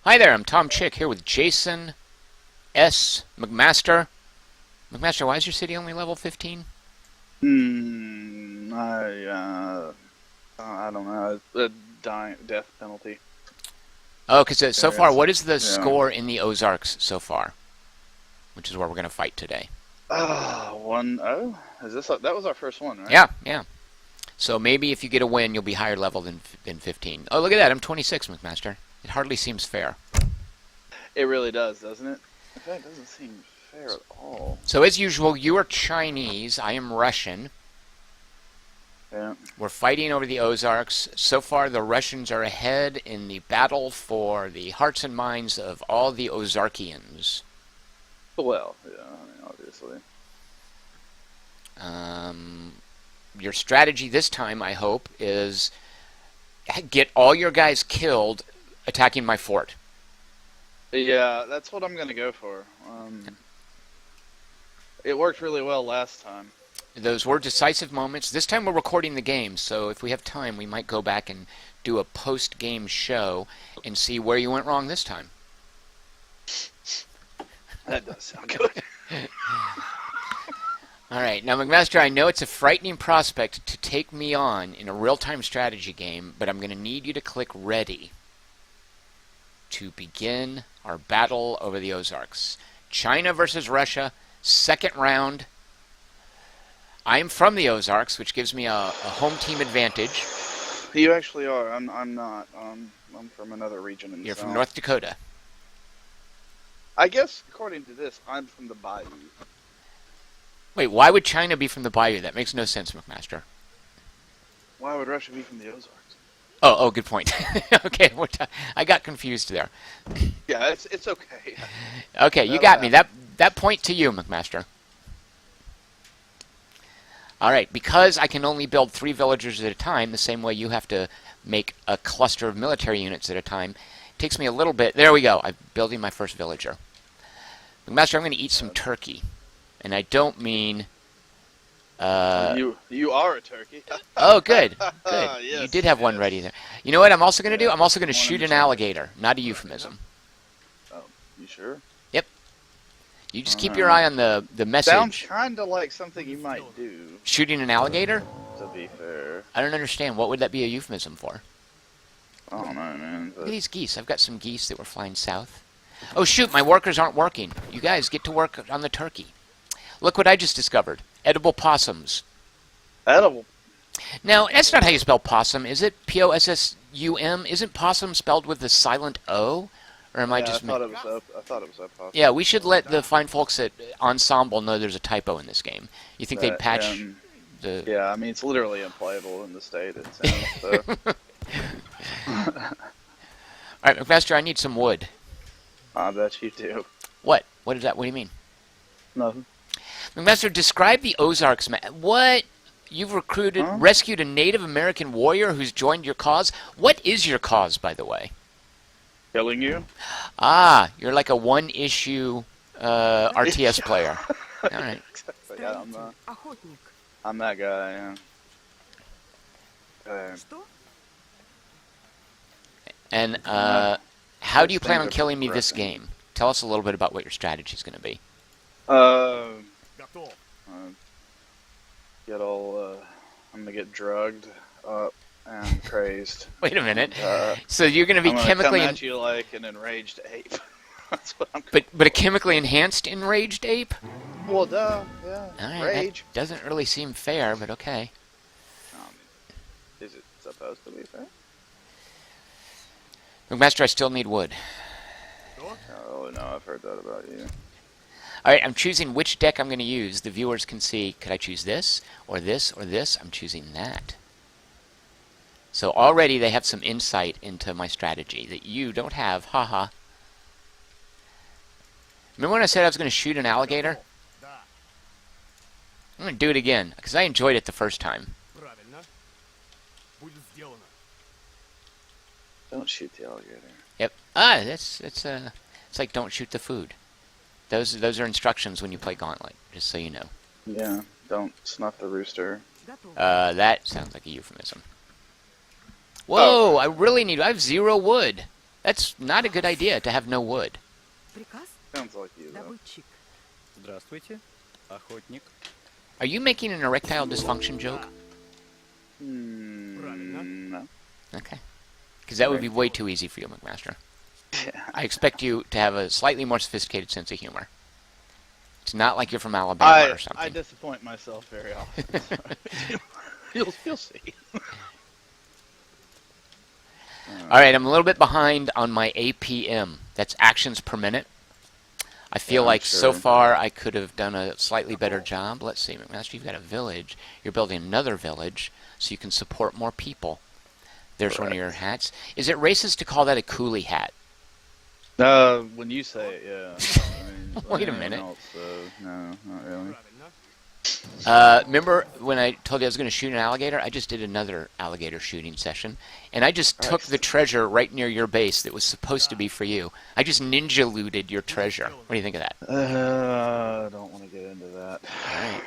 Hi there, I'm Tom Chick here with Jason S. McMaster. McMaster, why is your city only level 15? I don't know. The death penalty. Oh, because so There far, is. what is the Yeah. score in the Ozarks so far? Which is where we're going to fight today. 1-0. Is this? That was our first one, right? Yeah, yeah. So maybe if you get a win, you'll be higher level than 15. Oh, look at that, I'm 26, McMaster. It hardly seems fair. It really does, doesn't it? In fact, it doesn't seem fair at all. So as usual, you are Chinese, I am Russian. Yeah. We're fighting over the Ozarks. So far, the Russians are ahead in the battle for the hearts and minds of all the Ozarkians. Well, yeah. I mean, obviously. Your strategy this time, I hope, is get all your guys killed attacking my fort. Yeah, that's what I'm gonna go for. It worked really well last time. Those were decisive moments. This time we're recording the game, so if we have time, we might go back and do a post-game show and see where you went wrong this time. That does sound good. All right, now McMaster, I know it's a frightening prospect to take me on in a real-time strategy game, but I'm going to need you to click ready to begin our battle over the Ozarks. China versus Russia, second round. I am from the Ozarks, which gives me a home team advantage. You actually are. I'm not. I'm from another region in the You're from South. North Dakota. I guess according to this, I'm from the Bayou. Wait, why would China be from the Bayou? That makes no sense, McMaster. Why would Russia be from the Ozarks? Oh, good point. Okay, I got confused there. Yeah, it's okay. Okay, you That'll got me. happen. That point to you, McMaster. All right, because I can only build 3 villagers at a time, the same way you have to make a cluster of military units at a time, it takes me a little bit. There we go. I'm building my first villager. McMaster, I'm going to eat some turkey. And I don't mean... You are a turkey. Oh, good. Good. Yes, You did have one yes. ready there. You know what I'm also going to do? Yeah, I'm also going to one in shoot the an center. alligator. Not a euphemism. Oh, you sure? Yep. You just keep your eye on the Sounds message. kind of like something you might do. Shooting an alligator? To be fair, I don't understand. What would that be a euphemism for? I don't know, man. Look But at these geese. I've got some geese that were flying south. Oh, shoot. My workers aren't working. You guys get to work on the turkey. Look what I just discovered. Edible possums. edible. Now, that's not how you spell possum, is it? Possum? Isn't possum spelled with the silent O? Or am I Yeah, just... I thought it was up. I thought it was up. Possible. Yeah, we should let the fine folks at Ensemble know there's a typo in this game. You think they'd patch the... Yeah, I mean it's literally unplayable in the state. It sounds. So. All right, McMaster, I need some wood. I bet you do. What? What is that? What do you mean? Nothing. McMaster, describe the Ozarks. What? You've rescued a Native American warrior who's joined your cause? What is your cause, by the way? Killing you? Ah, you're like a one-issue RTS player. All right. Exactly. Yeah, I'm that guy. Yeah. And how do you plan on things are killing me this progressing. game? Tell us a little bit about what your strategy is going to be. Get all. I'm gonna get drugged up and crazed. Wait a minute. Uh, So you're going to be I'm gonna chemically... come at you like an enraged ape. That's what I'm. But a chemically enhanced enraged ape? Well, duh. Yeah. All right, Rage. that doesn't really seem fair, but okay. Is it supposed to be fair? McMaster, I still need wood. Oh no, I've heard that about you. All right, I'm choosing which deck I'm going to use. The viewers can see, could I choose this, or this, or this? I'm choosing that. So already they have some insight into my strategy that you don't have. Haha. Remember when I said I was going to shoot an alligator? I'm going to do it again, because I enjoyed it the first time. Don't shoot the alligator. Yep. Ah, it's like don't shoot the food. Those are instructions when you play Gauntlet, just so you know. Yeah. Don't snuff the rooster. That sounds like a euphemism. Whoa, I have 0 wood. That's not a good idea to have no wood. Sounds like you, though. Здравствуйте, охотник. Are you making an erectile dysfunction joke? No. Okay. Because that would be way too easy for you, McMaster. I expect you to have a slightly more sophisticated sense of humor. It's not like you're from Alabama or something. I disappoint myself very often. You'll see. All right, I'm a little bit behind on my APM. That's actions per minute. I feel like so far I could have done a slightly better job. Let's see, McMaster, you've got a village. You're building another village so you can support more people. There's one of your hats. Is it racist to call that a coolie hat? When you say it, yeah. I mean, Wait a minute. Else, no, not really. Remember when I told you I was going to shoot an alligator? I just did another alligator shooting session, and I just took the treasure right near your base that was supposed to be for you. I just ninja looted your treasure. What do you think of that? I don't want to get into that. All right.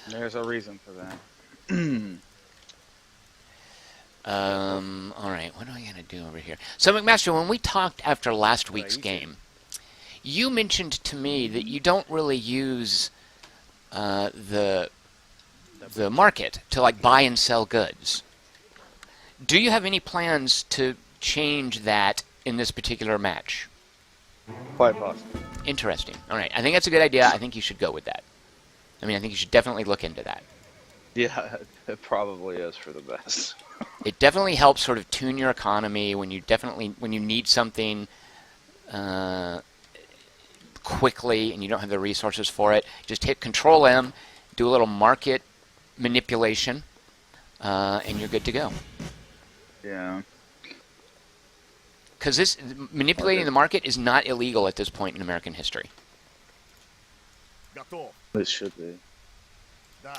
There's a reason for that. All right, what am I going to do over here? So, McMaster, when we talked after last week's game, you mentioned to me that you don't really use the market to like buy and sell goods. Do you have any plans to change that in this particular match? Quite possible. Interesting. All right, I think that's a good idea. I think you should go with that. I mean, I think you should definitely look into that. Yeah, it probably is for the best. It definitely helps sort of tune your economy when you need something quickly and you don't have the resources for it. Just hit Control M, do a little market manipulation, and you're good to go. Yeah. Because manipulating the market is not illegal at this point in American history. It should be.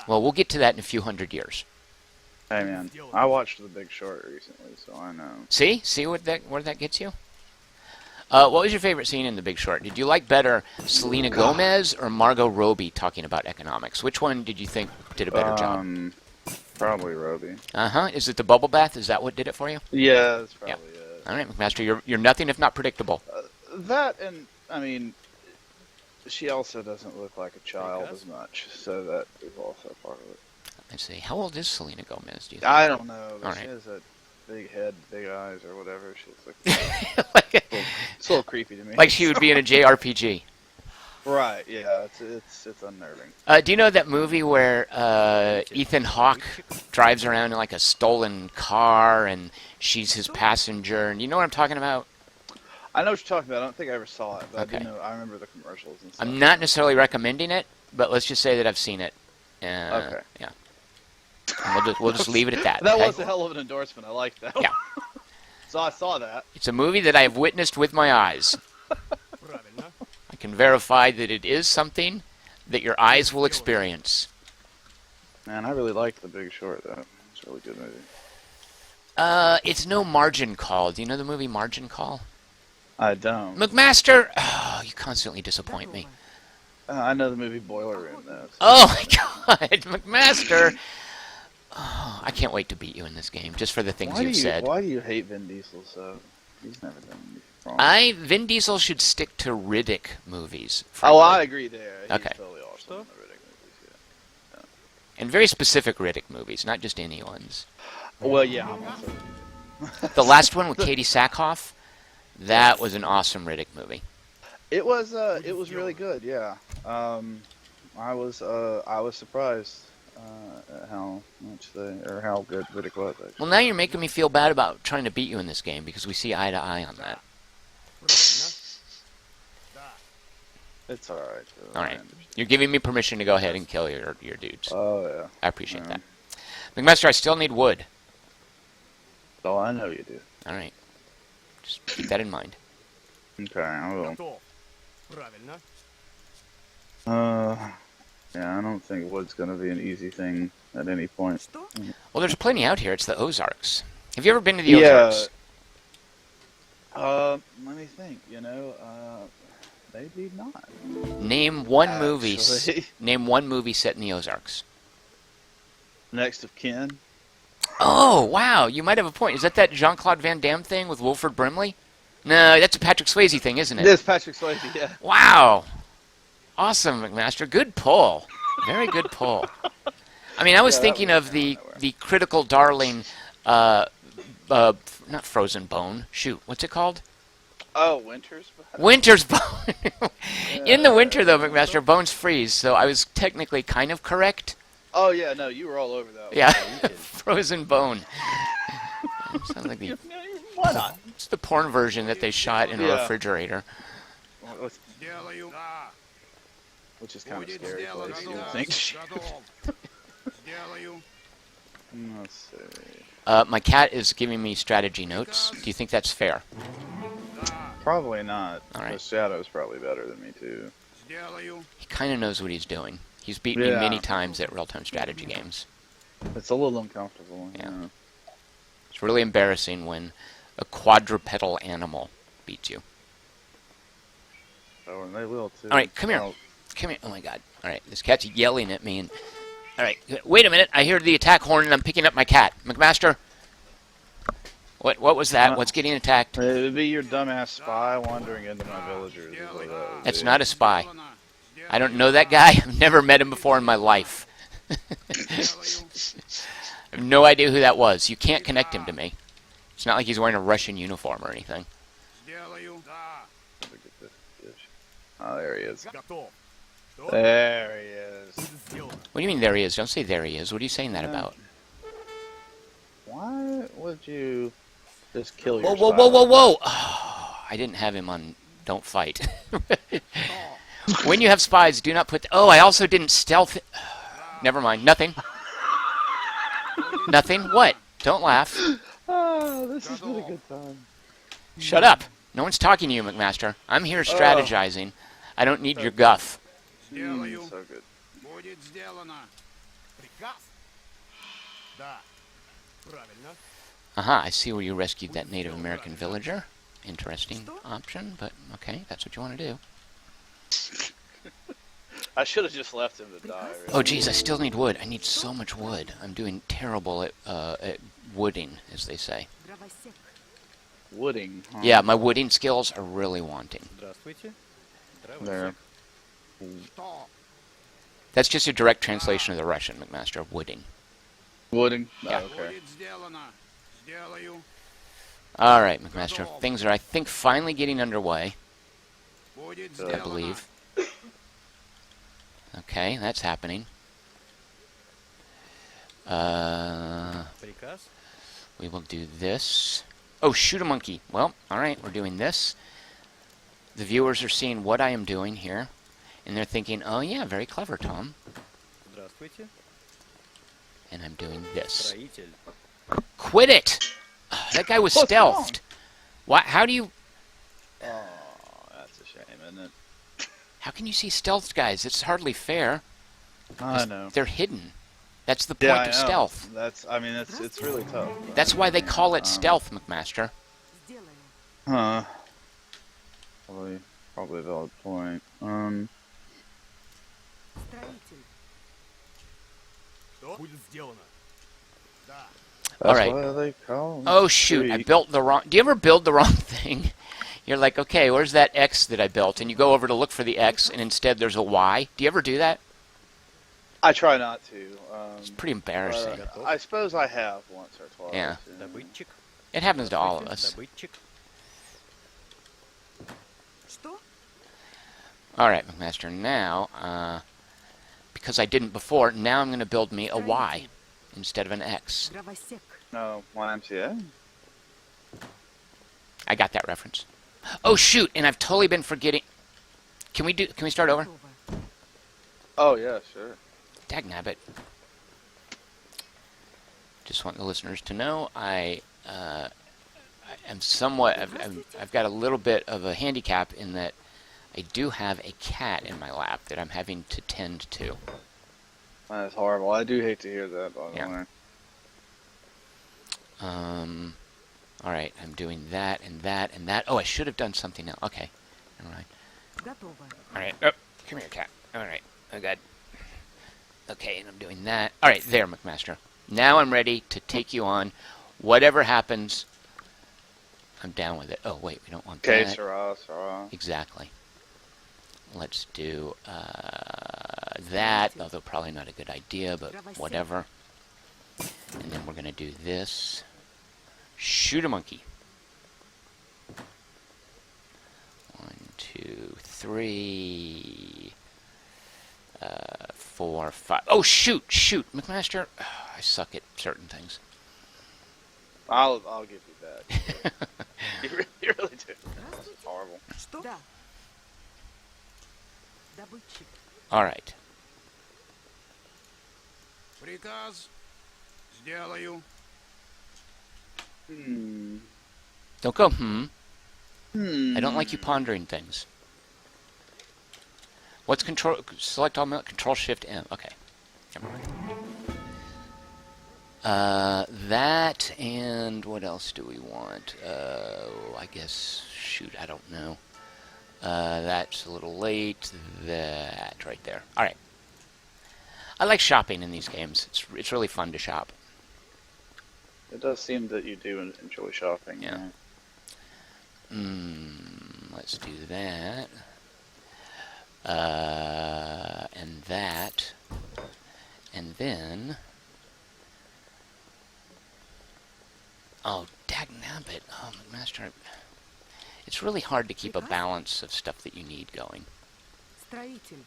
Well, we'll get to that in a few hundred years. Hey man, I watched The Big Short recently, so I know. See where that gets you? What was your favorite scene in The Big Short? Did you like better Selena Gomez or Margot Robbie talking about economics? Which one did you think did a better job? Probably Robbie. Is it the bubble bath? Is that what did it for you? Yeah, that's probably it. All right, McMaster, you're nothing if not predictable. That and I mean, she also doesn't look like a child as much, so that is also part of it. Let's see. How old is Selena Gomez, do you think? I don't know, but All she right. has that big head, big eyes, or whatever. She's like, it's a little creepy to me. like she would be in a JRPG. Right, yeah, it's unnerving. Do you know that movie where Ethan Hawke drives around in like a stolen car and she's his passenger? And you know what I'm talking about? I know what you're talking about. I don't think I ever saw it, but Okay. I do know. I remember the commercials and stuff. I'm not necessarily recommending it, but let's just say that I've seen it. Okay. Yeah. And we'll just leave it at that. That okay? was a hell of an endorsement. I like that. Yeah. So I saw that. It's a movie that I have witnessed with my eyes. I can verify that it is something that your eyes will experience. Man, I really liked The Big Short, though. It's a really good movie. It's no Margin Call. Do you know the movie Margin Call? I don't. McMaster, oh, you constantly disappoint me. I know the movie Boiler Room, though. So. Oh my God, McMaster! Oh, I can't wait to beat you in this game, just for the things you've said. Why do you hate Vin Diesel so? He's never done anything wrong. Vin Diesel should stick to Riddick movies. Oh, frankly. I agree there. He's Okay. totally awesome in the Riddick movies, yeah. And very specific Riddick movies, not just any ones. Well, yeah, I'm also... The last one with Katie Sackhoff, that was an awesome Riddick movie. It was really good, yeah. I was surprised at how how good Riddick was. Actually. Well, now you're making me feel bad about trying to beat you in this game because we see eye to eye on that. It's all right. All right, you're giving me permission to go ahead and kill your dudes. Oh yeah. I appreciate that. McMaster, I still need wood. Oh, I know you do. All right, just keep that in mind. Okay, I will. Yeah, I don't think wood's gonna be an easy thing at any point. Well, there's plenty out here. It's the Ozarks. Have you ever been to the Ozarks? Let me think. Maybe not. Name one movie. Actually. Name one movie set in the Ozarks. Next of kin. Oh, wow, you might have a point. Is that Jean-Claude Van Damme thing with Wilford Brimley? No, that's a Patrick Swayze thing, isn't it? This Patrick Swayze, yeah. Wow. Awesome, McMaster. Good pull. Very good pull. I mean, I was Yeah, that thinking was of the nowhere. critical darling, not Frozen Bone. Shoot, what's it called? Oh, Winter's. Winter's Bone. In the winter, though, Yeah. McMaster, bones freeze, so I was technically kind of correct. Oh yeah, no, you were all over that. Yeah, Frozen Bone. Sounds like Why not? it's the porn version that they shot in a Yeah. refrigerator. Сделаю. Да. Which is kind of Будет scary сделано. place, you would think. Готов. Сделаю. Let's see. My cat is giving me strategy notes. Do you think that's fair? Да. Probably not. All right. The Shadow's probably better than me too. Сделаю. He kind of knows what he's doing. He's beaten me Yeah. many times at real-time strategy games. It's a little uncomfortable. Yeah. Yeah. It's really embarrassing when a quadrupedal animal beats you. Oh, and they will too. All right, come here. Oh, Come here. Oh my god. All right, this cat's yelling at me. And all right, wait a minute. I hear the attack horn, and I'm picking up my cat. McMaster. What was that? What's getting attacked? it would be your dumbass spy wandering into my villagers. Is what that would That's be. not a spy. I don't know that guy. I've never met him before in my life. I have no idea who that was. You can't connect him to me. It's not like he's wearing a Russian uniform or anything. Сделаю. Да. Let me get this dish. Oh, there he is. Готов. There he is. Сделано. What do you mean there he is? Don't say there he is. What are you saying that Yeah. about? Why would you just kill Whoa, your whoa, spy whoa, whoa, like whoa! Oh, I didn't have him on Don't Fight. When you have spies, do not put... Oh, I also didn't stealth... Never mind. Nothing. Nothing. What? Don't laugh. that? Oh, this has been a good time. Shut up. No one's talking to you, McMaster. I'm here strategizing. I don't need your guff. Сделаю. So good. Будет сделано. Приказ? Да. Правильно. Aha, I see where you rescued that Native American villager. Interesting option, but okay, that's what you want to do. I should have just left him to die. Really. Oh, geez, I still need wood. I need so much wood. I'm doing terrible at wooding, as they say. Wooding. Huh? Yeah, my wooding skills are really wanting. Здравствуйте. There. Что? That's just a direct translation of the Russian, McMaster, of wooding. Wooding. Yeah. Oh, okay. Будет сделано. Сделаю. All right, McMaster. Things are, I think, finally getting underway, Будет I I сделано. believe. Okay, that's happening. Приказ? We will do this. Oh, shoot a monkey. Well, all right, we're doing this. The viewers are seeing what I am doing here, and they're thinking, oh, yeah, very clever, Tom. Здравствуйте. And I'm doing this. Строитель. Quit it! Ugh, that guy was What's wrong? stealthed. Why? How do you... Oh, that's a shame, isn't it? How can you see stealthed guys? It's hardly fair. I know. They're hidden. That's the point Yeah, I of know. stealth. That's. I mean, it's really tough. That's why they call it stealth, McMaster. Huh. Probably a valid point. Что? Будет сделано. Да. That's All right. why they call. Oh, shoot, I built the wrong... Do you ever build the wrong thing? You're like, okay, where's that X that I built? And you go over to look for the X, and instead there's a Y. Do you ever do that? I try not to. It's pretty embarrassing. I suppose I have once or twice. Yeah. Добытчик. It happens to all of us. Добытчик. Что? All right, McMaster, now, because I didn't before, now I'm going to build me a Y instead of an X. Дровосек. No, YMCA. I got that reference. Oh, shoot, and I've totally been forgetting... Can we start over? Готово. Oh yeah, sure. Dagnabbit. Just want the listeners to know I am somewhat... I've got a little bit of a handicap in that I do have a cat in my lap that I'm having to tend to. That's horrible. I do hate to hear that, by the Yeah. way. Alright, I'm doing that and that and that. Oh, I should have done something else. Okay. Never mind. Готово. Alright. Oh, come here, cat. Alright. Oh, God. Okay, and I'm doing that. Alright, there, McMaster. Now I'm ready to take you on. Whatever happens, I'm down with it. Oh, wait, we don't want Okay, that. Sarah. Exactly. Let's do that, although probably not a good idea, but whatever. And then we're going to do this. Shoot a monkey. 1, 2, 3, 4, 5. Oh, shoot! McMaster, I suck at certain things. I'll give you that. You really do. This is horrible. Что? Да. Добытчик. Alright. Приказ. Сделаю. Don't go, I don't like you pondering things. What's control? Select all. Control Shift M. Okay. That and what else do we want? I guess. Shoot, I don't know. That's a little late. That right there. All right. I like shopping in these games. It's really fun to shop. It does seem that you do enjoy shopping. Yeah. Let's do that. And that. And then... Oh, dagnabbit. Oh, McMaster. It's really hard to keep a balance of stuff that you need going. Строитель.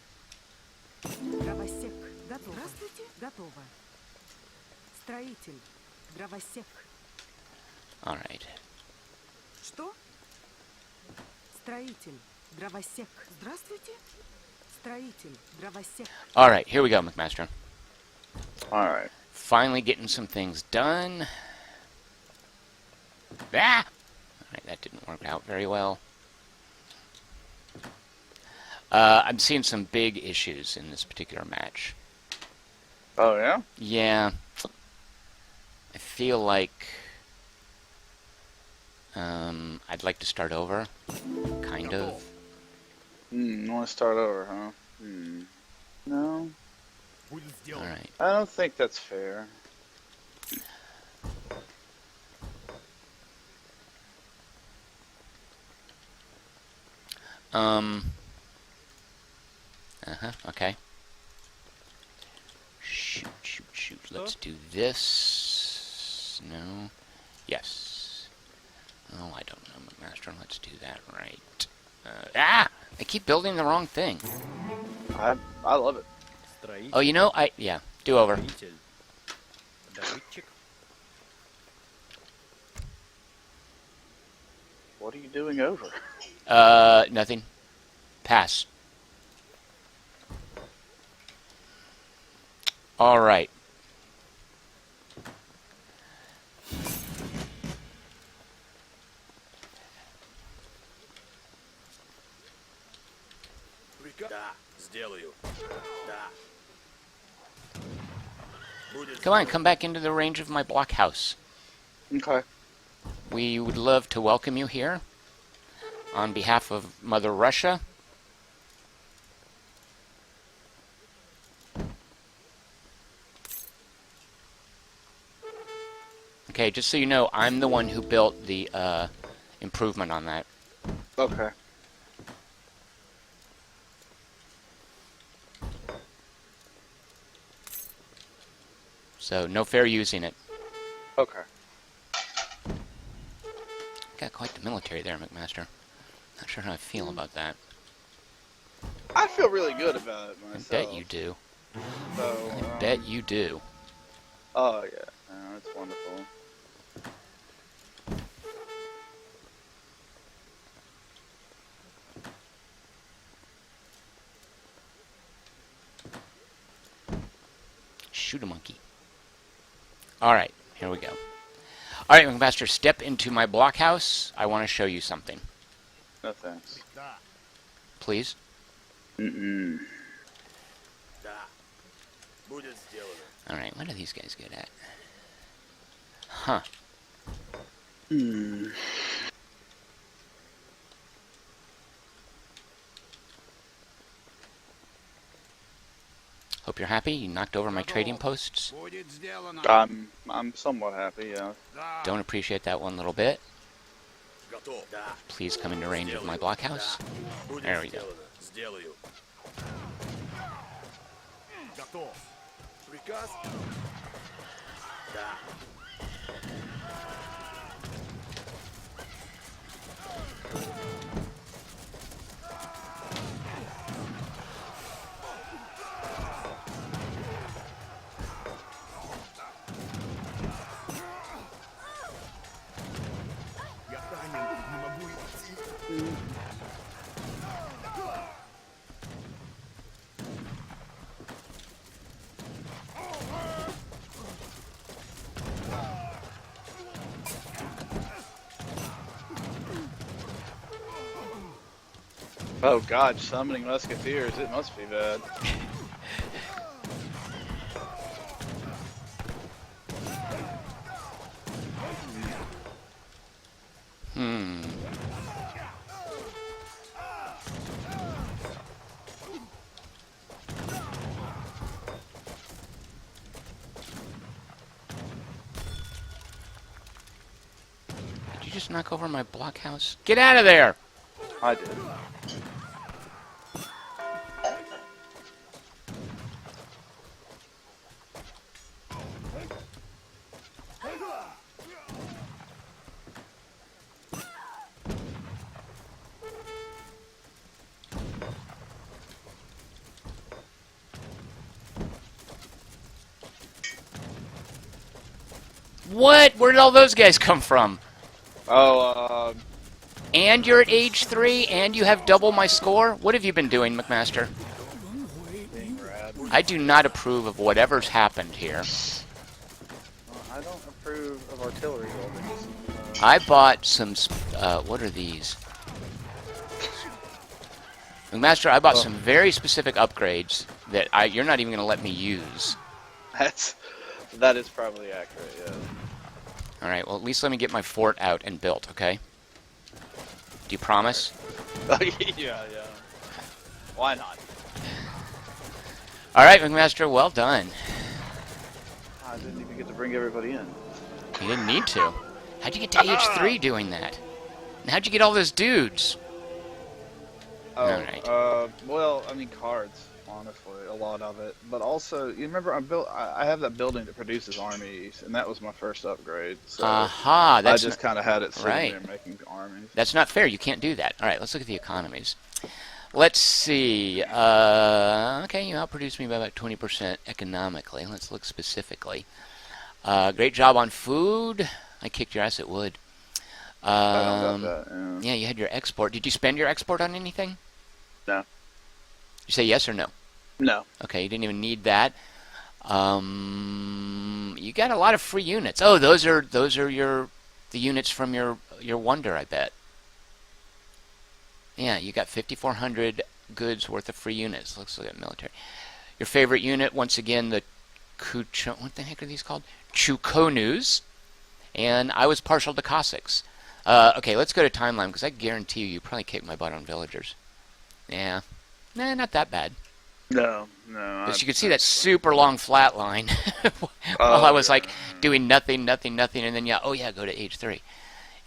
Дровосек. Готово. Здравствуйте. Готово. Строитель. Дровосек. All right. Что? Строитель. Дровосек. Здравствуйте. Строитель. Дровосек. All right, here we go, McMaster. All right. Finally getting some things done. Ah! Alright, that didn't work out very well. I'm seeing some big issues in this particular match. Oh, yeah? Yeah. I feel like... I'd like to start over. Kind of. You want to start over, huh? No. Будет сделано. Alright. I don't think that's fair. Okay. Shoot. Let's do this. No. Yes. Oh, I don't know, McMaster. Let's do that right. I keep building the wrong thing. I love it. Строитель. Oh, you know, yeah, do over. Строитель. Добытчик. What are you doing over? Nothing. Pass. All right. Да, сделаю. Да. Будет Come on, come back into the range of my blockhouse. Okay. We would love to welcome you here on behalf of Mother Russia. Okay, just so you know, I'm the one who built the improvement on that. Okay. So, no fair using it. Okay. Got quite the military there, McMaster. Not sure how I feel about that. I feel really good about it I myself. bet you do. So, I bet you do. Oh, yeah. No, it's wonderful. Shoot a monkey. Alright, here we go. Alright, McMaster, step into my blockhouse. I want to show you something. No thanks. Да. Please? Mm-mm. Да. Будет сделано. Alright, what are these guys good at? Huh. Hope Hope you're happy. You knocked over my trading posts. Будет сделано. I'm somewhat happy. Yeah. Да. Don't appreciate that one little bit. Готов. Да. Please come into range of my blockhouse. Будет There we go. сделано. Сделаю. Готов. Приказ? Да. Я ранен, не могу идти. Oh God, summoning musketeers. It must be bad. Hmm. Did you just knock over my blockhouse? Get out of there! I did. What? Where did all those guys come from? Oh, And you're at age 3, and you have double my score? What have you been doing, McMaster? being rad. I do not approve of whatever's happened here. I don't approve of artillery buildings. I bought some, what are these? McMaster, I bought some very specific upgrades that you're not even going to let me use. That is probably accurate. Yeah. Alright, well at least let me get my fort out and built, okay? Do you promise? yeah. Why not? Alright, McMaster, well done. I didn't even get to bring everybody in. You didn't need to. How'd you get to age 3 doing that? And how'd you get all those dudes? Oh, Alright. Well, I mean cards, honestly, a lot of it. But also, you remember I have that building that produces armies, and that was my first upgrade. So Aha, I that's just kind of had it sitting right. there making armies. That's not fair. You can't do that. All right, let's look at the economies. Let's see. Okay, you outproduced me by about 20% economically. Let's look specifically. Great job on food. I kicked your ass at wood. I don't got that. Yeah, you had your export. Did you spend your export on anything? No. You say yes or no? No. Okay, you didn't even need that. You got a lot of free units. Oh, those are the units from your wonder, I bet. Yeah, you got 5,400 goods worth of free units. Let's look at military. Your favorite unit, once again, the what the heck are these called? Chukonus. And I was partial to Cossacks. Okay, let's go to timeline, because I guarantee you probably kicked my butt on villagers. Yeah. Nah, not that bad. No. But you could see that super long flat line while I was like doing nothing, and then go to age 3.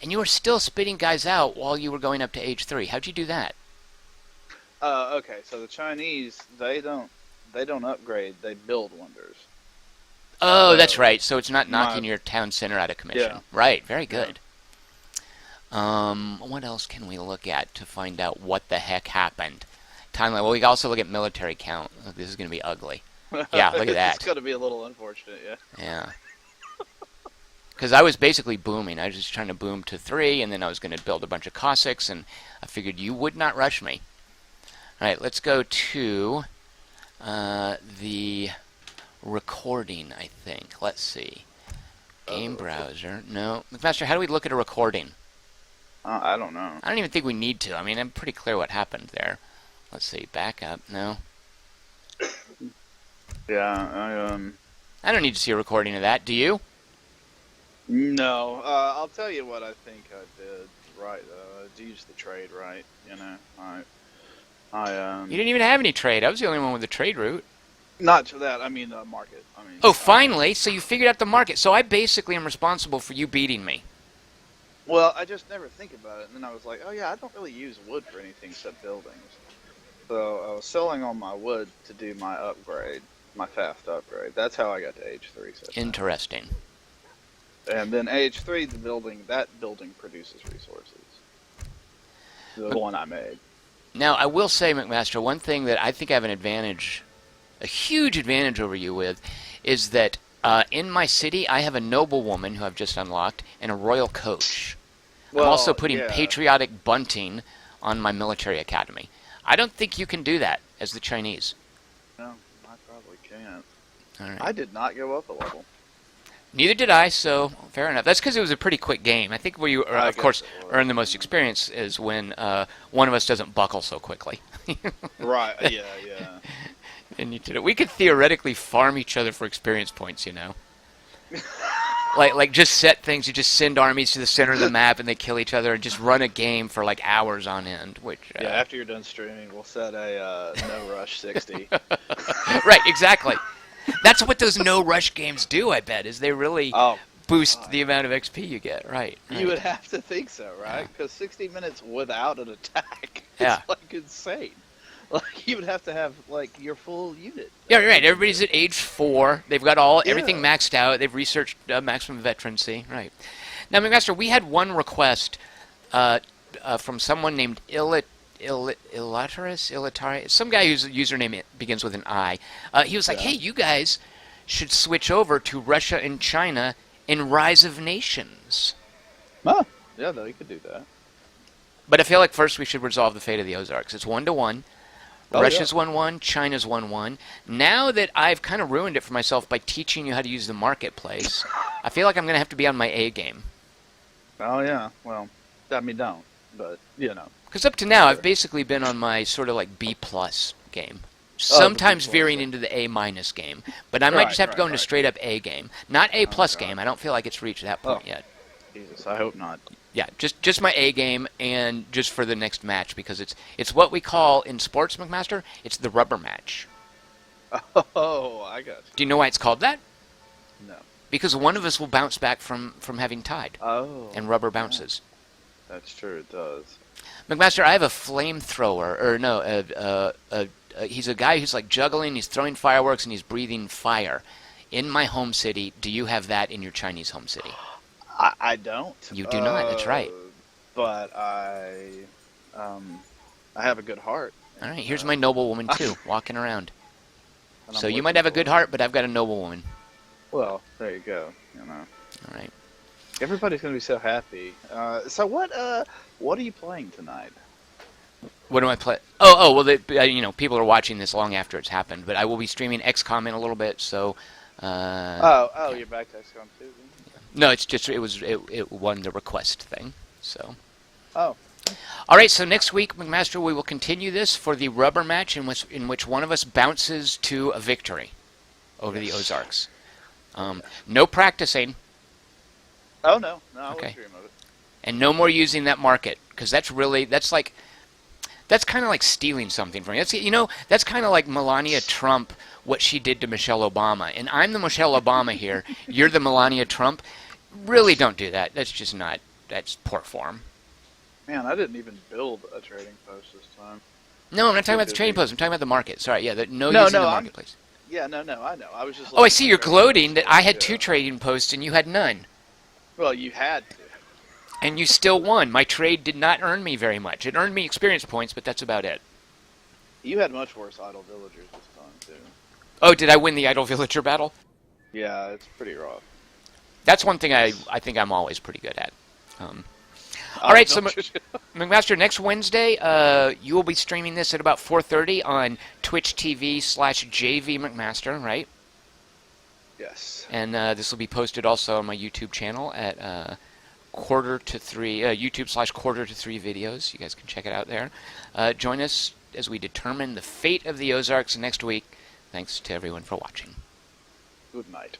And you were still spitting guys out while you were going up to age 3. How'd you do that? Okay, so the Chinese, they don't upgrade, they build wonders. Oh, that's right. So it's not knocking your town center out of commission. Yeah. Right, very good. What else can we look at to find out what the heck happened? Timeline. Well, we can also look at military count. Look, this is going to be ugly. Yeah, look at that. It's going to be a little unfortunate, yeah. Yeah. Because I was basically booming. I was just trying to boom to 3, and then I was going to build a bunch of Cossacks, and I figured you would not rush me. All right, let's go to the recording, I think. Let's see. Game browser. No. McMaster, how do we look at a recording? I don't know. I don't even think we need to. I mean, I'm pretty clear what happened there. Let's see. Back up. No. Yeah, I don't need to see a recording of that. Do you? No. I'll tell you what I think I did right, though. I used the trade right, you know. You didn't even have any trade. I was the only one with the trade route. Not to that. I mean the market. I mean. Oh, finally! So you figured out the market. So I basically am responsible for you beating me. Well, I just never think about it, and then I was like, oh yeah, I don't really use wood for anything except buildings. So I was selling all my wood to do my upgrade, my fast upgrade. That's how I got to age 3. So Interesting. and then age 3, that building produces resources. The one I made. Now, I will say, McMaster, one thing that I think I have an advantage, a huge advantage over you with, is that in my city, I have a noblewoman who I've just unlocked and a royal coach. Well, I'm also putting yeah. patriotic bunting on my military academy. I don't think you can do that as the Chinese. No, I probably can't. All right. I did not go up a level. Neither did I, so fair enough. That's because it was a pretty quick game. I think where you, of course, earn the most experience is when one of us doesn't buckle so quickly. Right, yeah. And you did it. We could theoretically farm each other for experience points, you know. like just set things. You just send armies to the center of the map and they kill each other and just run a game for like hours on end. Which Yeah, after you're done streaming, we'll set a no rush 60. Right, exactly. That's what those no rush games do. I bet is they really boost the amount of XP you get. Right. You would have to think so, right? Because 60 minutes without an attack is like insane. Like you would have to have like your full unit. Yeah, right. Everybody's at age 4. They've got everything maxed out. They've researched maximum veterancy. Right. Now, McMaster, we had one request from someone named Illatari, some guy whose username begins with an I. He was like, "Hey, you guys should switch over to Russia and China in Rise of Nations." Oh, yeah, though you could do that. But I feel like first we should resolve the fate of the Ozarks. It's 1-1. Russia's 1-1, China's 1-1. Now that I've kind of ruined it for myself by teaching you how to use the marketplace, I feel like I'm going to have to be on my A game. Oh, yeah. Well, I mean, don't. But, you know. Because up to now, I've basically been on my sort of like B-plus game. Sometimes veering into the A- game. But I might just have to go into straight up A game. Not A-plus game. I don't feel like it's reached that point yet. Jesus, I hope not. Yeah, just my A game, and just for the next match, because it's what we call in sports, McMaster, it's the rubber match. Oh, I got you. Do you know why it's called that? No. Because one of us will bounce back from having tied. Oh. And rubber bounces. That's true, it does. McMaster, I have a flamethrower, or no, he's a guy who's like juggling, he's throwing fireworks, and he's breathing fire. In my home city, do you have that in your Chinese home city? I don't. You do not. That's right. But I have a good heart. All right. Here's my noblewoman too, walking around. So you might looking have a good heart, but I've got a noblewoman. Well, there you go. You know. All right. Everybody's gonna be so happy. So what are you playing tonight? What am I playing? Oh, well, people are watching this long after it's happened, but I will be streaming XCOM in a little bit. So. You're back to XCOM 2. No, it's just it won the request thing. So. Oh. All right. So next week, McMaster, we will continue this for the rubber match in which one of us bounces to a victory over the Ozarks. No practicing. Oh no, I won't dream of it. And no more using that market, because that's kind of like stealing something from you. That's kind of like Melania Trump, what she did to Michelle Obama. And I'm the Michelle Obama here. You're the Melania Trump. Really don't do that. That's poor form. Man, I didn't even build a trading post this time. No, I'm not talking about the trading post. I'm talking about the market. Sorry, yeah, using the marketplace. Yeah, no, I know. I was just. Oh, I see. You're gloating that I had 2 trading posts and you had none. Well, you had to. And you still won. My trade did not earn me very much. It earned me experience points, but that's about it. You had much worse idle villagers this time too. Oh, did I win the idle villager battle? Yeah, it's pretty rough. That's one thing I think I'm always pretty good at. All right, so McMaster, next Wednesday, you will be streaming this at about 4:30 on Twitch TV/JV McMaster, right? Yes. And this will be posted also on my YouTube channel at 2:45, YouTube/2:45 videos. You guys can check it out there. Join us as we determine the fate of the Ozarks next week. Thanks to everyone for watching. Good night.